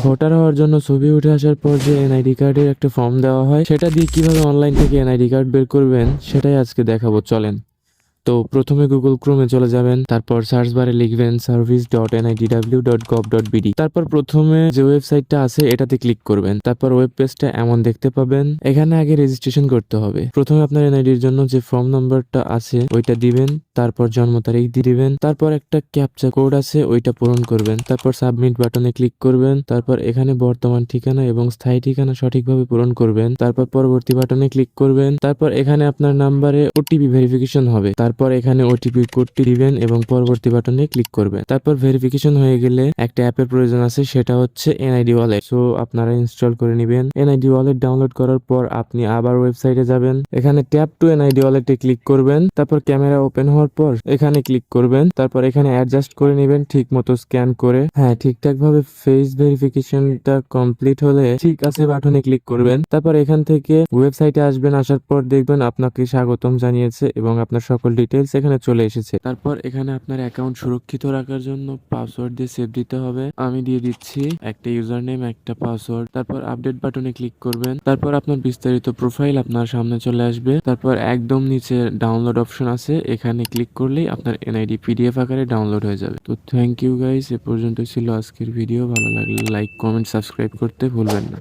Voter হওয়ার জন্য ছবি উঠে আসার পর যে এনআইডি কার্ডের একটা ফর্ম দেওয়া হয়, সেটা দিয়ে কিভাবে অনলাইন থেকে এনআইডি কার্ড বের করবেন সেটাই আজকে দেখাবো, চলেন। তো প্রথমে গুগল ক্রোমে চলে যাবেন, তারপর সার্চ বারে লিখবেন service.nidw.gov.bd। তারপর প্রথমে যে ওয়েবসাইটটা আছে এটাতে ক্লিক করবেন। তারপর ওয়েব পেজটা এমন দেখতে পাবেন। এখানে আগে রেজিস্ট্রেশন করতে হবে। প্রথমে আপনার এনআইডির জন্য যে ফর্ম নাম্বারটা আছে ওইটা দিবেন, তারপর জন্ম তারিখ দিয়ে দিবেন, তারপর একটা ক্যাপচা কোড আছে ওইটা পূরণ করবেন, তারপর সাবমিট বাটনে ক্লিক করবেন, তারপর এখানে বর্তমান ঠিকানা এবং স্থায়ী ঠিকানা সঠিকভাবে পূরণ করবেন, তারপর পরবর্তী বাটনে ক্লিক করবেন, তারপর এখানে আপনার নাম্বারে ওটিপি ভেরিফিকেশন হবে, তারপর এখানে ওটিপি কোডটি দিবেন এবং পরবর্তী বাটনে ক্লিক করবেন। তারপর ভেরিফিকেশন হয়ে গেলে একটা অ্যাপের প্রয়োজন আছে, সেটা হচ্ছে এনআইডি ওয়ালেট। সো আপনারা ইনস্টল করে নেবেন। এনআইডি ওয়ালেট ডাউনলোড করার পর আপনি আবার ওয়েবসাইটে যাবেন, এখানে ট্যাপ টু এনআইডি ওয়ালেটে ক্লিক করবেন, তারপর ক্যামেরা ওপেন হওয়ার পর এখানে ক্লিক করবেন, তারপর এখানে অ্যাডজাস্ট করে নেবেন ঠিক মতো স্ক্যান করে। হ্যাঁ, ঠিকঠাক ভাবে ফেস ভেরিফিকেশনটা কমপ্লিট হলে ঠিক আছে বাটনে ক্লিক করবেন। তারপর এখান থেকে ওয়েবসাইটে আসবেন, আসার পর দেখবেন আপনাকে স্বাগতম জানিয়েছে এবং আপনার সকল ডিটেলস এখানে চলে এসেছে। তারপর এখানে আপনার অ্যাকাউন্ট সুরক্ষিত রাখার জন্য পাসওয়ার্ড দিয়ে সেভ দিতে হবে। আমি দিয়ে দিচ্ছি একটা ইউজার নেম, একটা পাসওয়ার্ড। তারপর আপডেট বাটনে ক্লিক করবেন, তারপর আপনার বিস্তারিত প্রোফাইল আপনার সামনে চলে আসবে। তারপর একদম নিচে ডাউনলোড অপশন আছে, এখানে ক্লিক করলেই আপনার এনআইডি পিডিএফ আকারে ডাউনলোড হয়ে যাবে। তো থ্যাংক ইউ গাইস, এ পর্যন্ত ছিল আজকের ভিডিও। ভালো লাগলে লাইক, কমেন্ট, সাবস্ক্রাইব করতে ভুলবেন না।